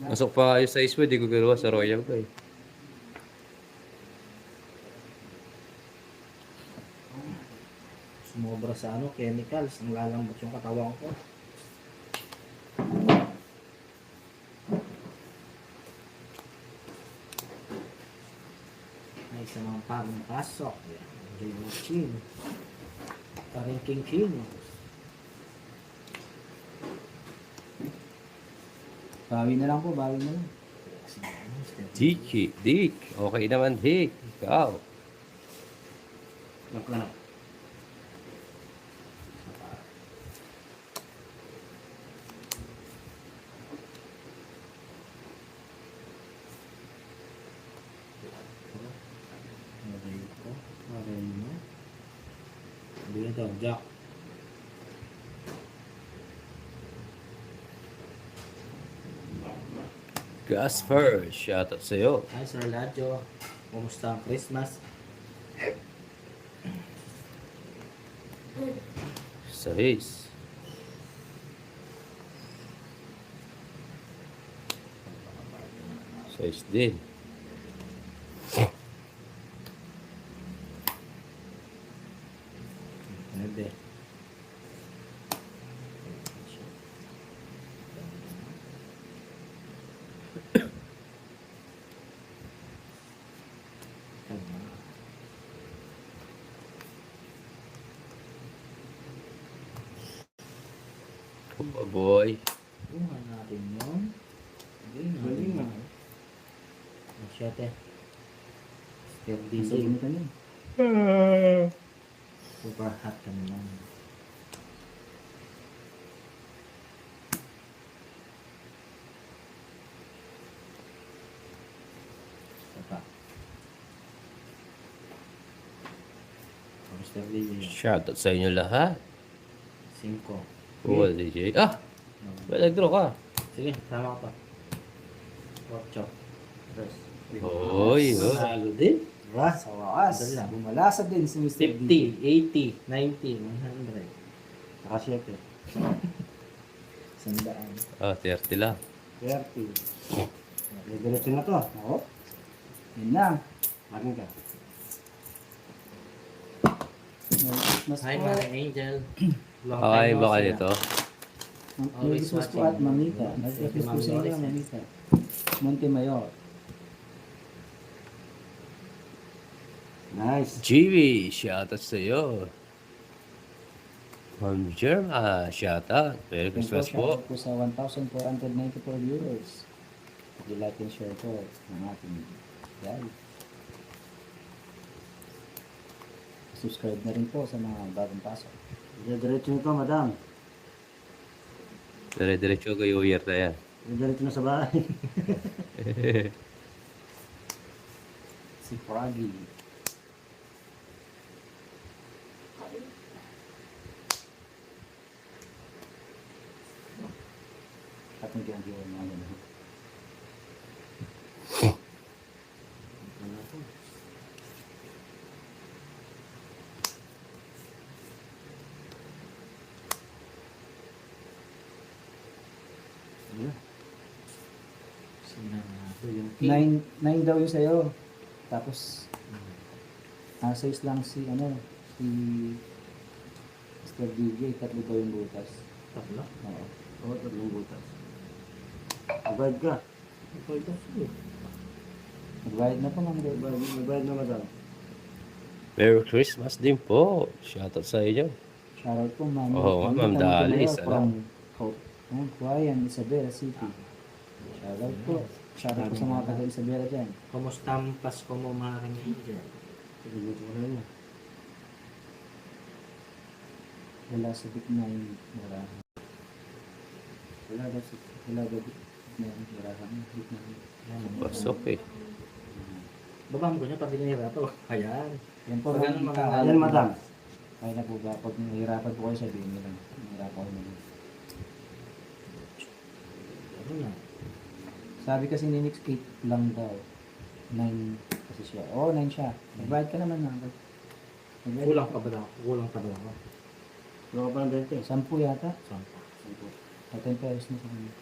Masok pa kayo sa ispo, di ko ginawa sa Royal ko eh. Sumobra sa ano, chemicals. Ang lalambot yung katawan ko. May isa mga pagong pasok. Yan. Chin. Paring king. Bawi na lang po, bawi na lang. Dick. Okay naman, Dick. Ikaw. Lang. Okay mo. Hindi na daw, Jack. Gas first. Shoutout sa'yo. Hi Sir Ladjo. Kumusta ang Christmas? Sais. Sais din. Hindi. Oh boy. Buhan natin yun. Galing na. Masyate. Step Sa diesel. gunitan yun. Super hot ka naman. Sapa. Step diesel. Shoutout sa inyo lahat. 5. Cool, DJ. Ah! Well, nag-draw ka. Sige, tama ka pa. 8. Oy, oh. Salo din. Diba? Sa wakas, Dali lang. bumalasa din si Mr. 50, 80, 90, 100. Saka 7. Sandaan. Ah, 30 lang. 30. Diretso na to. Oo. Yun na. Makin ka. Merry Christmas Hi, po. Mary Angel. Long Okay, time no baka see, nito. Merry Always Christmas po watching. at Mamita. Merry Christmas po sa inyo, Mamita. Montemayor. Nice. GB, shoutout sa'yo. Ma'am Jerma, shoutout. Merry Christmas po. Shoutout po sa 1,494 viewers. I-like and share po ng ating live. Subscribe na rin po sa mga bagong pasok. Diretso na to, madam. Dire-diretso kayo year na yan. Diretso na sa bahay. Si Froggy. At ang ginagawa niya ngayon. Sinanado yung 9 daw yung sa'yo. Tapos, 6 lang si, si Mr. DJ. 3 daw yung butas. Tatlo? Oo. Oo, tatlong butas. Magbayad ka. Magbayad ka. Sige. Nagbayad na po, Ma'am Dave. Magbayad na, madam. Merry Christmas din po. Shoutout sa inyo. Shoutout po, Ma'am. Oo, Ma'am Dalis, From Huayan, Isabela City. Shoutout po. Shoutout po sa mga taga Isabela dyan. Kumusta ang Pasko mo, mga Angel? Diretso na yun. Wala sa gitna yung mura. Wala daw sa gitna yung mura. Gitna yung Pasok eh. Babam ko niya, pati nahirapan. Ayan. yan po, Pag ano, Ma'am, mga- ikaw. Yan, madam. Kaya na po ba, pag nahihirapan po kayo, sabihin nyo lang. Nahihirapan ko naman. Ano na? Sabi kasi ni Nix 8 lang daw. 9 kasi siya. Oo, 9 siya. Nagbayad ka naman na. Kulang pa ba daw? Kulang pa daw ako. Kulang pa ng 20. 10 yata. Sampa. 10 pesos na sa kanya.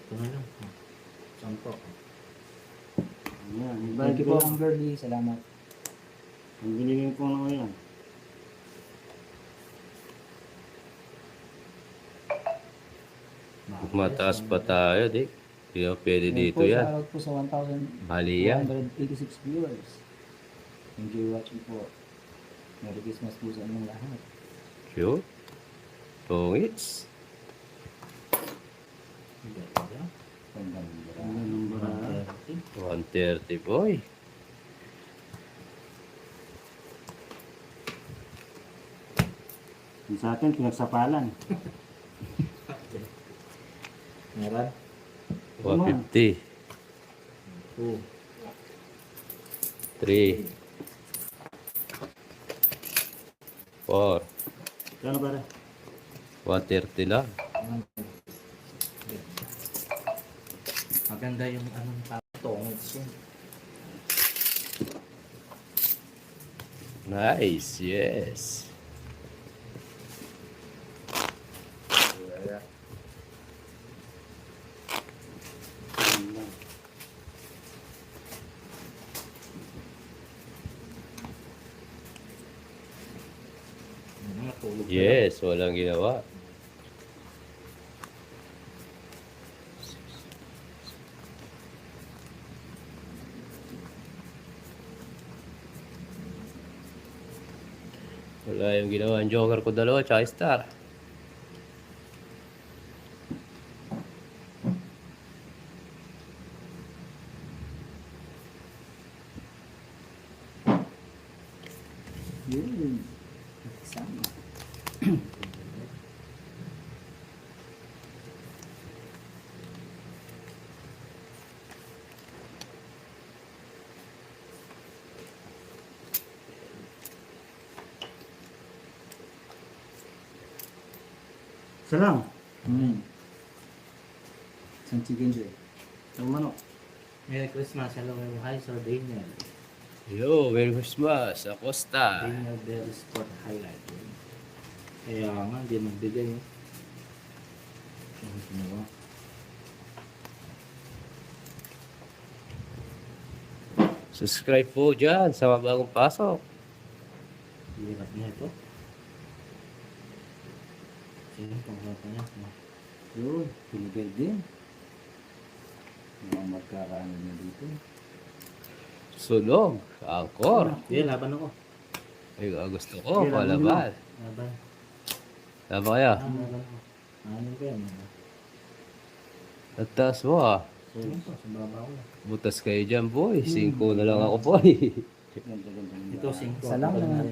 Ito na lang. Ayan po. Ayan, Thank you po, Ma'am Girlie. Salamat. Ang binigay po na ko yan. Mataas pa tayo, di. Hindi na pwede Ayan dito po, yan. shoutout po sa Mali yan. 1,286 viewers. Enjoy watching po. Merry Christmas po sa inyong lahat. Sure. Tongits. Ganda. Number 130, boy. Yung sa atin, pinagsapalan. Meron? 150. 2. 3. 4. Kano pare? 130 lang. Maganda yung anong tongits yun. Nice, yes. Matulog na Yes, walang ginawa. Wala yung ginawa ang joker ko dalawa, tsaka star. Yun. Sama. Isa lang. Isang chicken joy. Isang manok. Merry Christmas. Hello, hi Sir Daniel. Yo, Merry Christmas, Acosta. Daniel Bell Sport Highlight. Kaya nga, hindi magbigay. Ano ginawa? Subscribe po dyan sa mga bagong pasok. Hirap niya ito. Sige, pangkata niya. Yun. Pinigil din. Mga magkakaano niya dito. Sunog, angkor. Sige, laban ako. Ay, gusto ko, palaban. Laban. Laban kaya? Laban ako. Ano ba yan? Nagtaas mo ah. Sige po, sa baba ko. Butas kayo dyan, boy. 5 na lang ako, boy. Ganda. Ito, 5. Isa lang na.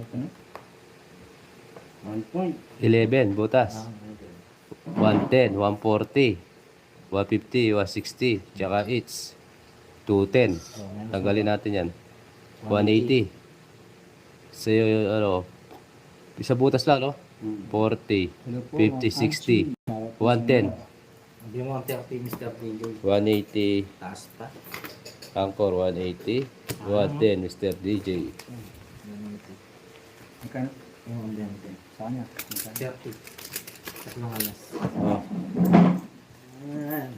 1 point. 11, butas. 110, 140, 150, 160, tsaka each. 210. Tanggalin natin yan. 180. Sa'yo, ano, isa butas lang, no? 40, Hello po, 50, 60, 110, Hindi mo ang 30, Mr. Daniel. 180, Taas pa. Angkor 180, 110, Mr. DJ. Magkano? Yung ang dente. Sa kanya? Magkano? 30. Tatlong alas. Oh, Ayan.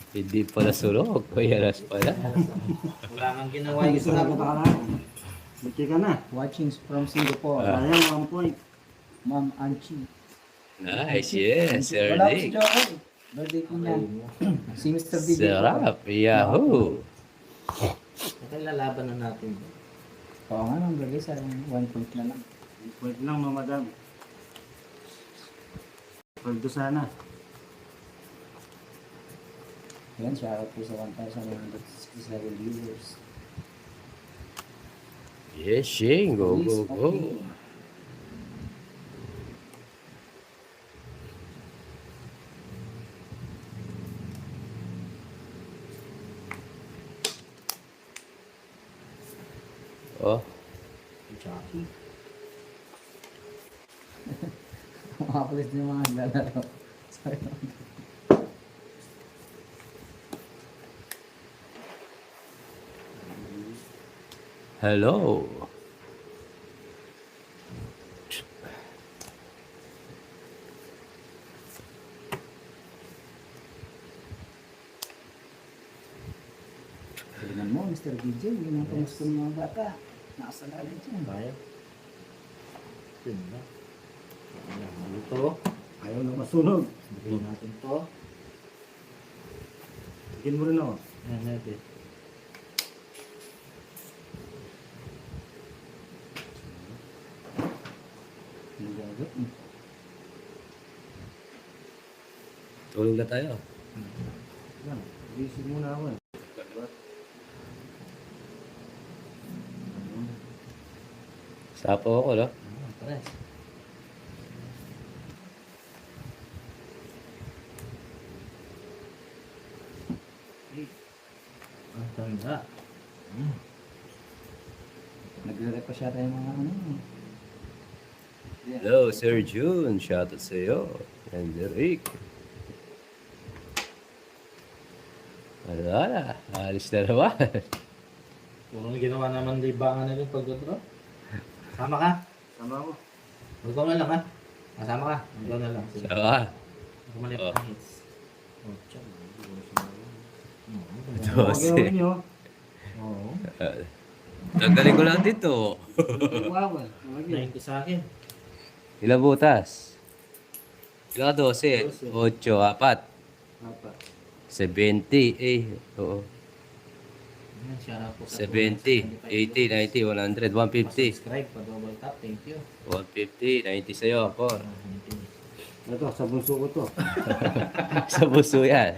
hindi pala sunog. Payaras pala. Wala kang ginawa yung Isa isa. lang ka na. Buti ka na. Watching from Singapore. Ayan, 1 point. Ma'am Anchi. Nice, yes, Sir Wala po si Nick. Joey. Birthday po niya. Si Mr. DJ. Sarap, yahoo. Kaya lalaban na natin. Oo nga, nang birthday sa 1 point na lang. 1 point lang, mamadam. Paldo sana. Ayan, shoutout po sa 1,167 viewers. Yes, Shing. Go, go, go. Oh, Jackie. Mga pulis niyo mga naglalaro. Sorry. hello. Tingnan mo, Mr. DJ, yun ang kamusta ng mga bata. Nakasalalay dyan. Tayo. Yun na. Ano to? Ayaw na masunog. Sabihin natin to. Tigin mo rin ako. Ayan natin. Nagagat. Tulog na tayo. Yan. Gising muna ako eh. Sapo ako, no? Tres. Ang tanda. Nagre-repa siya tayo mga ano. Hello, Sir June. Shoutout sa iyo. And Rick. Wala. Alis na naman. Kung ginawa naman libangan na rin pagdodro. Sama ka? Sama ako. Ikaw na lang ha? Kasama ka? Ikaw na lang. Sige. Sawa. Ako mali Oh. pa hits. Oh, tiyan. Huwag gawin nyo. Oo. Tanggalin ko lang dito. Wawal. Huwag yun. 90 sa akin. Ilang butas? Ilang 12? 8, 4. Apat. 70. Oo. Ayan, shout out po sa 70, 80, 90, 100, 150. Subscribe pa double tap. Thank you. 150, 90 sa'yo, Por. Ito, sa bunso ko to. Sa buso yan.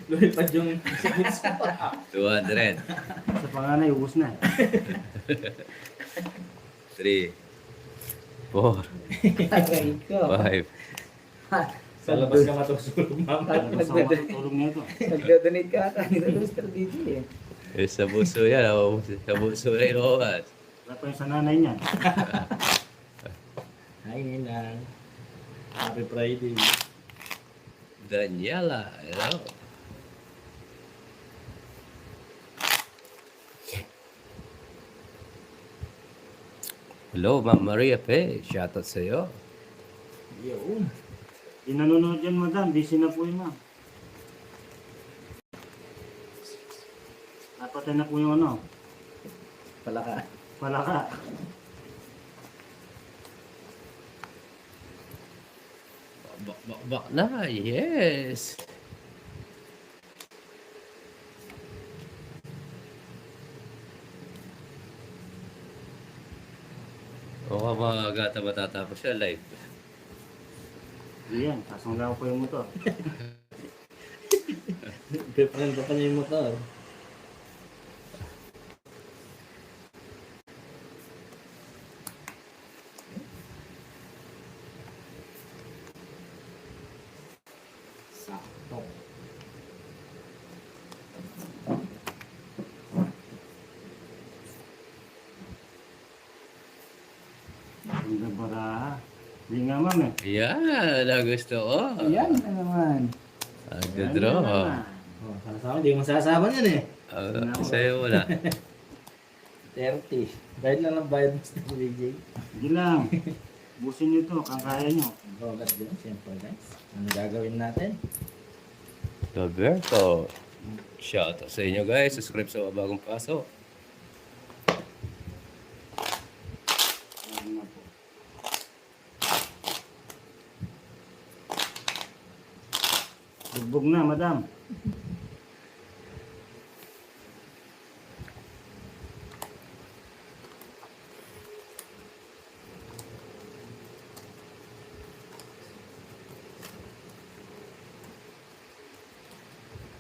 Lumipad yung seconds ko. 200, Sa panganay, ubus na. 3, 4, Ikaw. 5. Sa labas ka matutulog, mama. Basta ako matutulog na ito. Nagdodonate ka ata nito Mr. DJ eh. Sa buso yan. Sa buso na inuwas. Wala pa yung sa nanay niya. Hi, Ninang. Happy Friday. Daniela. Hello. Hello, Ma'am Maria Pe. Shoutout sa iyo. Yun. Di nanonood yan, madam. Busy na po yun, ma'am. Napatay na po yung ano. Palaka. Palaka. Bak na. Yes. O ka mga gata matatapos siya live. Yan, sasangla ko po yung motor. Girlfriend ko pa niya yung motor. Sakto. Ang gabara. Hindi nga, ma'am eh. Yan, gusto ko. Yan na naman. Nagdadraw. Yan na. Oh, sasama, hindi mo masasama yan eh. Sa'yo wala. 30. Bayad na lang bayad mo sa DJ. Hindi lang. Busin nyo to, kang kaya nyo. Rogat din, siyempre guys. Ano gagawin natin? Roberto. Shoutout sa inyo guys. Subscribe sa bagong pasok. Ayan na po. Bugbog na, madam.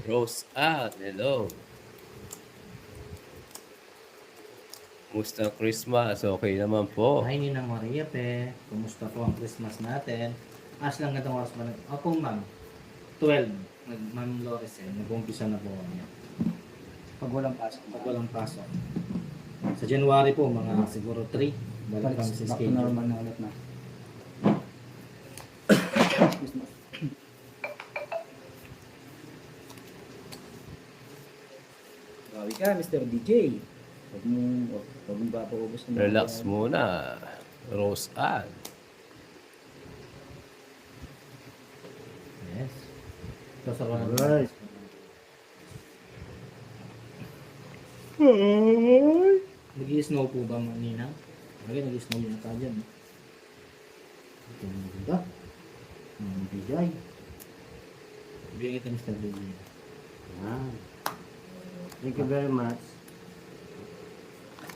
Rose hello. Kumusta ang Christmas? Okay naman po. Hi, Ninang Maria Pe. Kumusta po ang Christmas natin? As lang ganitong oras ba? Opo, ma'am. 12. Ma'am Lores eh. Nag-umpisa na po kami. Pag walang pasok. Pag walang pasok. Sa January po, mga siguro 3. Balik kami sa Back to schedule. normal na ulit na. Grabe ka, Mr. DJ. Huwag mong papaubos na. Relax muna. Rose Yes. Ito sa mga Alright. Nag-i-snow po ba manina? Bagay, nag-i-snow yun ata dyan. Ito ang maganda. Ang bigay. Bigay kita Mr. Billy. Yan. Thank you very much.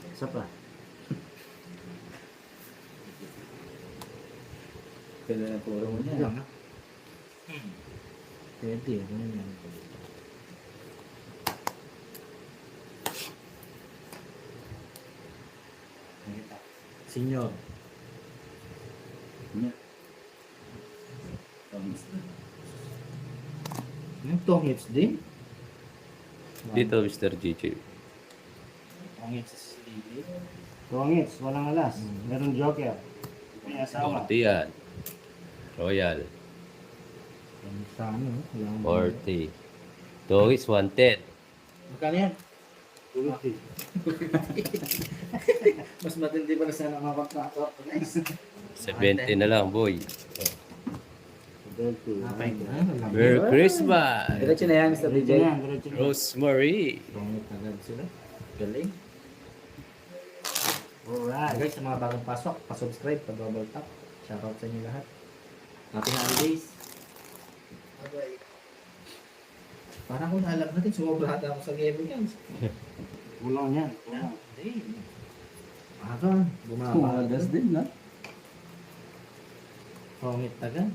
Isa pa. Pwede na puro mo Ano niya. lang ha? Pwede, ano yan. Senyor. Yung tongits din? Dito, Mr. GG. Tongits sa silili. Tuwangits, walang alas. Meron joker. May asawa. 40 yan. Royal. Tongits sa ano? Wala akong 40. Doggies 110. Magkano yan? 20. Mas matindi pa na sana mga pagkakato. Nice. 70 na lang, boy. 20. Napay ko na. Merry Christmas! Diretso na yan, Mr. DJ. Diretso na, diretso na. Rosemary. Tongit agad sila. Galing. Alright. Guys, sa mga bagong pasok, pa-subscribe, pa-double tap. Shoutout sa inyo lahat. Happy holidays. Bye-bye. Parang kung alam natin, sumobra ata ako sa gaming yan. Kulang yan. Kulang. Hindi. Aga, bumaba. Kumagas din, no? Tongit agad.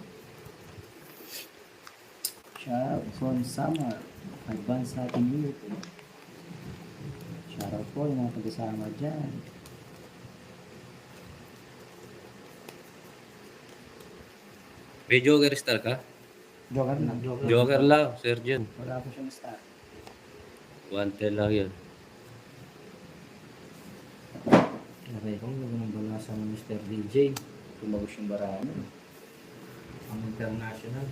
Shout from Summer. Advance Happy New Year. Shoutout po yung mga pag-asama dyan. May Joker star ka? Joker na. Joker lang, Surgeon. Wala po siyang star. 110 lang yun. Narekom na ng balasa ng Mr. DJ. Tumagos yung barano. Ang international.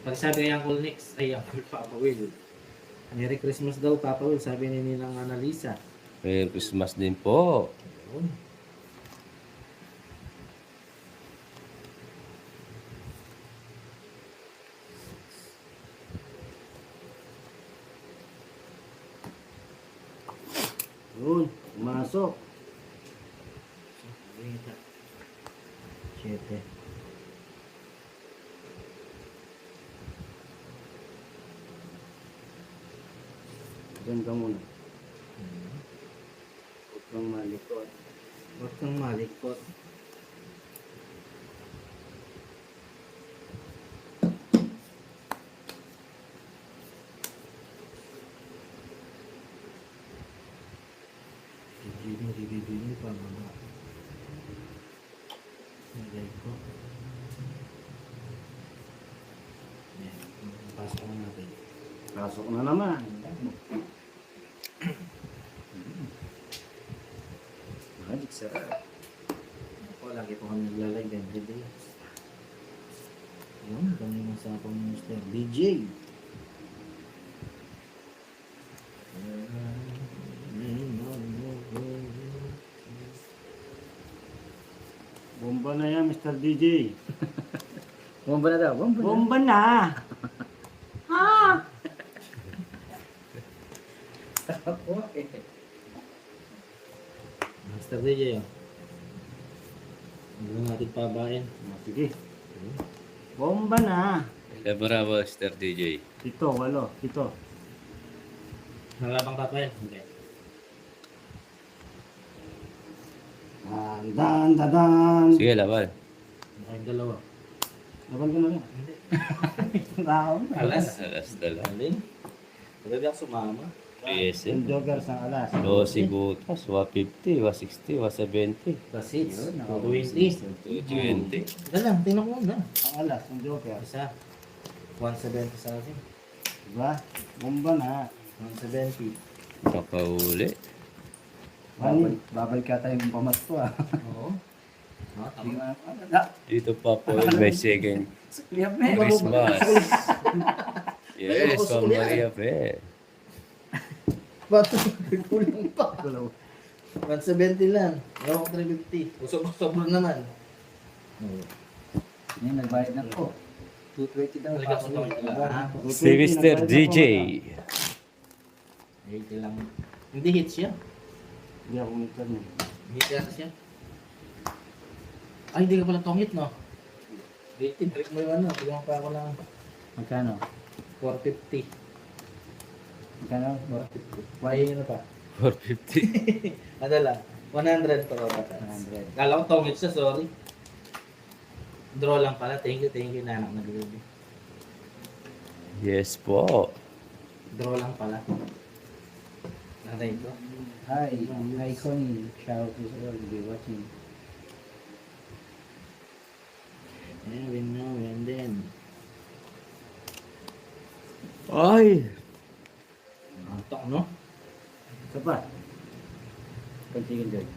Pag sabi kay Uncle Nix, ay Uncle Papa Will. Merry Christmas daw, Papa Will. Sabi ni nilang Annalisa. Merry Christmas din po. Yun. Yun. Pumasok. Wait. 7. Diyan ka muna. Huwag kang malikot. Huwag kang malikot. Bibili pa mga. Nagay ko. Yan. Pasok na natin. Pasok na naman. Magic sarap. Ako, lagi po kami nagla-live everyday. Yun, kami ng sapang ni Mr. DJ. Bomba na yan, Mr. DJ. Bomba na daw, bomba na. Bomba na! Mr. DJ, oh. Hindi natin pabayan. Sige. Bomba na! Bravo, Mr. DJ. Ito, walo. Ito. Nalabang papel? Hindi. Dan, dan, dan. Sige, laban. Nakayong dalawa. Laban ka na lang. Hindi. Round. Alas. Alas na lang. Galing. Pwede ako sumama. Yes, Yung jogger sa alas. Dosi butas, 150, 160, 170, Kasi, Yun, 220. 220. Ito lang, tingnan ko na. Ang alas, yung jogger. Isa. 170 sa akin. Diba? Bomba na. 170. Nakahuli. Babalik ka tayo yung pamat ko ah. Oo. Ah, Hindi tama. nga. Dito pa po may second Liyap na eh. Christmas. Yes, Ma'am Maria Fe. Ba't kulang pa? 170 lang. Ewan ko 350. Usok-usok naman. Oo. Yan, nagbayad na po. 220 daw. Talaga ko ito. Si Mr. DJ. 80 lang. Hindi hit siya. Hindi ako nito niya. Hit yata siya. Ay, hindi ka pala tong hit, no? Hit, trick mo yung ano. Bigyan mo pa ako ng Magkano? 450. Magkano? 450. May ano pa? 450. Ano lang? 100 pa ba? 100. Kala ko tong hit siya, sorry. Draw lang pala. Thank you na anak naglulubi. Yes po. Draw lang pala. Nanay ko. Hi, hi Connie. Shout out to you all. Be watching. Every now and then. Ay! Antok, no? Isa pa. Pagtigil doon.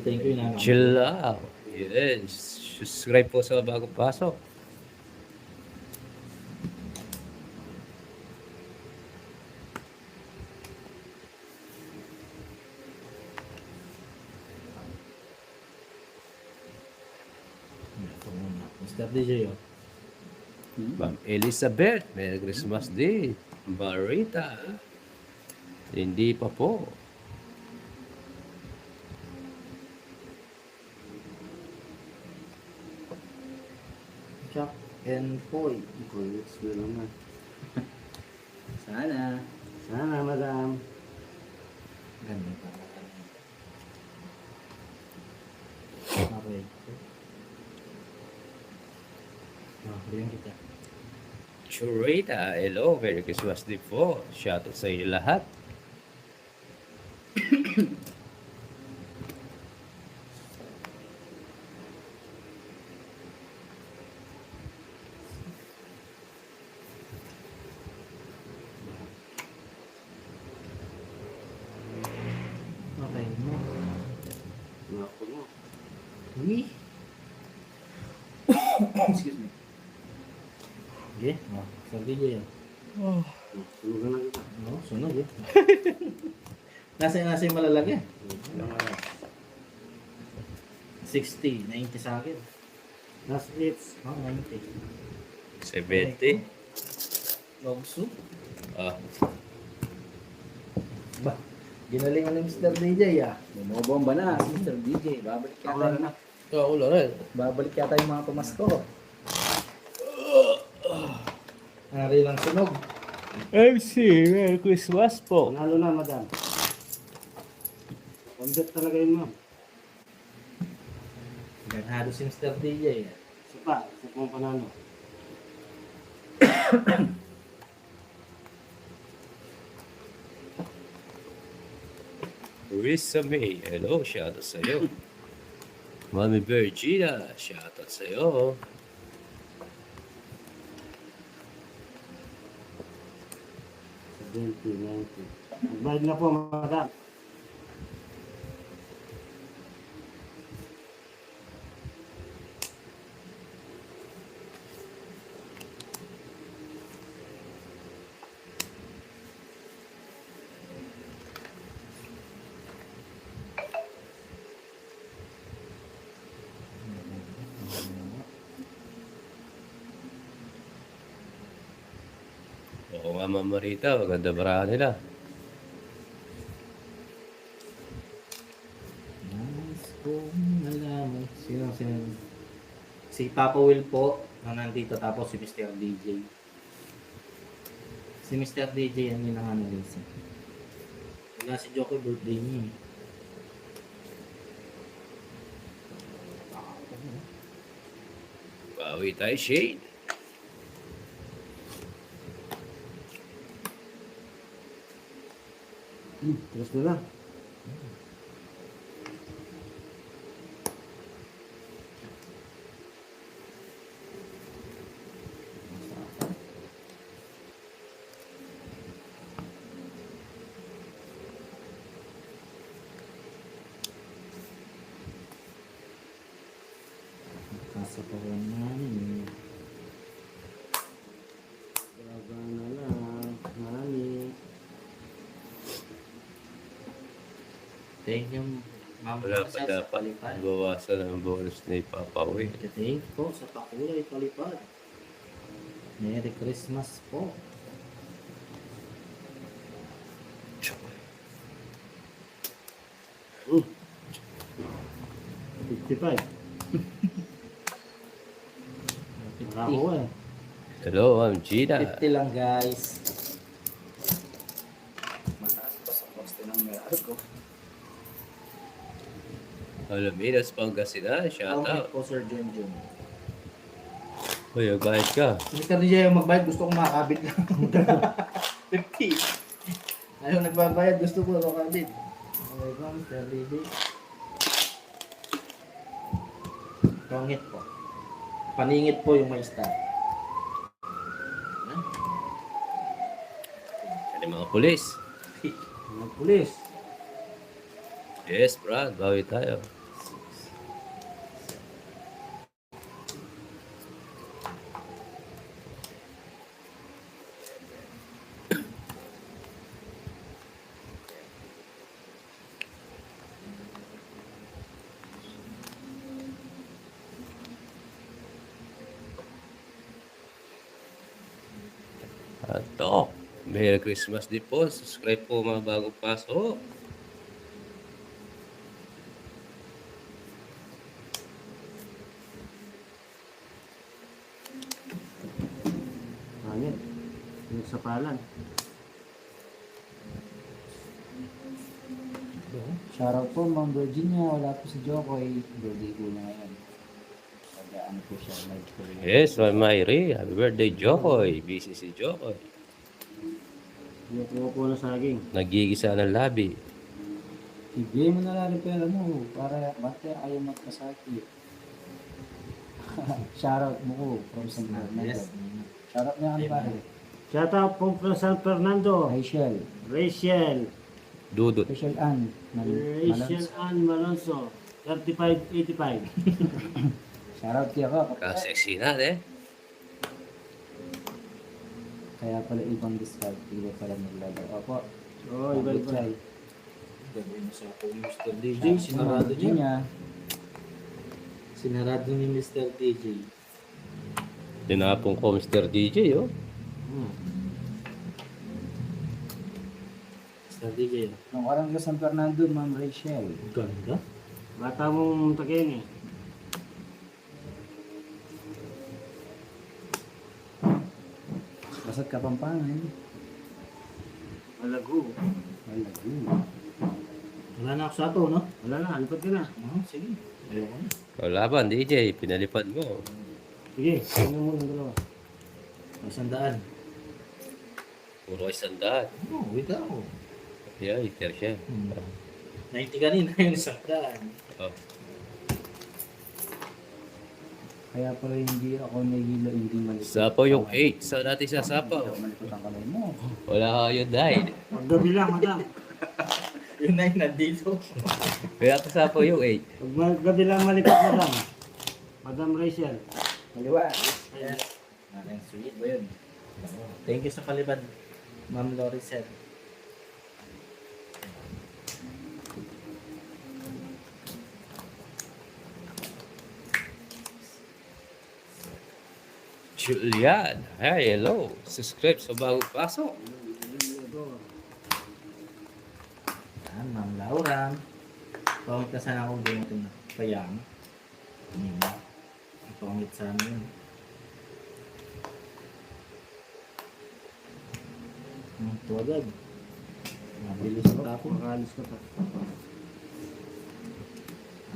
Thank you na. Chill out. Yes. Subscribe po sa bagong pasok. Mr. DJ, oh. Ma'am Elizabeth, Merry Christmas Day. Barita. Hindi pa po. Chuck and Poy. Congrats na naman. Sana. Sana, madam. Ganda pa. Okay. Bigyan kita. Churita, hello. Merry Christmas Day po. Shoutout sa inyo lahat. Okay mo. Naku mo. Uy. Excuse me. Okay. Oh, Mr. DJ, oh. Sunugan na kita. No, sunog eh. nasa yung malalaki. 60, 90 sa akin. Last hits. Oh, 90. 70. Long soup. Ah, Ba, ginalingan ni Mr. DJ ah. Bumobomba na si Mr. DJ. Babalik Ako yata, na. Ikaw, ulo rin. babalik yata yung mga pamasko. Hari lang sunog. MC, Merry Christmas po. Panalo na, madam. Concept talaga yun, ma'am. Ganado si Mr. DJ ah. Isa pa. Isa pong panalo. Risa May, hello. Shoutout sa iyo. Mami Virginia, shoutout sa iyo. 70, 90. Magbayad na po, madam. Oo nga, Ma'am Marita, maganda barahan nila. Nais kong malaman. Sino? Si Papa Will po, na nandito, tapos si Mr. DJ. Si Mr. DJ, yan yung nanganalisa. Wala si Joko, birthday niya eh. Bawi tayo, Shane. Terus na lang. Kasapawan namin. Grabe na lang. Mami. Thank you. Wala pa dapat. Bawasan ang bonus na ipapauwi. Thank po sa pakulay palipad. Merry Christmas po. Hmm. 55. Ako eh. Hello, Ma'am Gina. 50 lang guys. Mataas pa sa coste ng meron ko. Alaminas, Pangasinan. Shout Tawag out. po Sir Junjun. Uy, agad ka. Si Mr. DJ yung magbayad, gusto ko makakabit lang. 50. Ayaw nagbabayad, gusto ko makakabit. Okay po, Mr. DJ. Pangit po. Paningit po yung may star. Yan yung mga pulis. Mga pulis. Yes, Brad. Bawi tayo. Ato. Merry Christmas din po. Subscribe po mga bagong pasok. Hangit. Yung sapalan. Shoutout po, Ma'am Virginia. Wala po si Jokoy. Birthday po niya ngayon. Ano po siya, live po rin. Yes, Ma'am Myri. Happy birthday, Jokoy. Busy si Jokoy. Yung po na saging. Nagigisa ng labi. Ibigay mo na lang yung pera mo para basta ayaw magkasakit. Shoutout mo ko from San Fernando. Yes. Shoutout niya kami pare. Shout out po from San Fernando. Rachel. Rachel. Dudut. Rachel Ann. Rachel Ann Malonzo. 3585. Shoutout kaya ko. Ka-sexy na, eh. Kaya pala ibang discount. Iba pala naglalaro. Opo. Oh, iba-iba. Gagawin mo sa ako yung Mr. DJ. Sinarado niya. Sinarado ni Mr. DJ. Tinapong ko, Mr. DJ, oh. Mr. DJ. Nung orang ka San Fernando, Ma'am Rachel. Ganda. Bata mong takin eh. Basat Kapampangan. Malago. Malago. Wala na ako sa ato, no? Wala na, alipat ka na. Sige. Ayoko na. Wala DJ. Pinalipad mo. Sige, ano mo ng dalawa. Masandaan. Puro isandaan. Oo, wait ako. Yeah, iter siya. 90 kanina yung sandaan. Oh. Kaya pala hindi ako nahihilo, hindi malipot. Sapaw yung 8. Saan natin sasapaw? Malipot ang kamay mo. Wala kayo died. Paggabi lang, madam. Yung 9 nandito. Kaya kasapaw yung 8. Paggabi lang malipat, madam. Madam Rachel. Maliwa. Yes. Ang sweet ba yun? Thank you sa palibad, Ma'am Loricel. Julian. Hi, hello. Subscribe sa bagong pasok. Yan, Ma'am Laura. Pangit na sana akong gamitin na payang. Pangit sa amin. Ito agad. Mabilis pa ako. Makalis ka pa.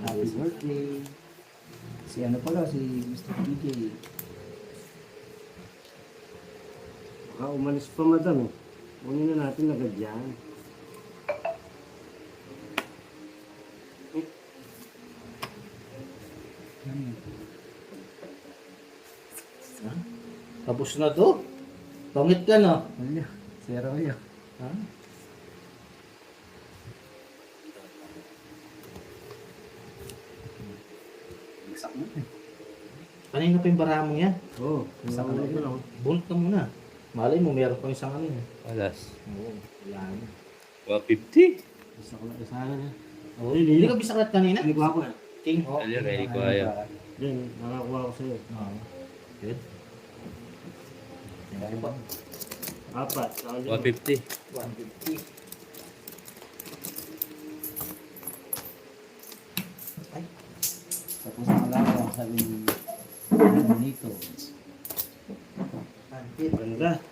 Happy birthday. Si ano pala, si Mr. DJ. Baka umalis pa, madam. Kunin na natin agad yan. Ha? Tapos na to? Pangit ka, no? Wala. Zero yun. Ha? Bagsak mo eh. Kanina pa yung bara mo yan? Oo. Sa Sa kanila. lang. Bunt ka muna. Malay mo, meron pa isang ano. Alas. Oo, wala na. 150. Gusto ko lang isa na. Oh, Hindi ka bisaklat kanina? Hindi ko ako eh. King. Oh. Dali, ready ko ayaw. Then, nakakuha ko sa'yo. Oo. Good. Tingnan po. 4. Saka 150. 150. Ay. Tapos ang alaga, sabi ni Nito. Antit. Ganda.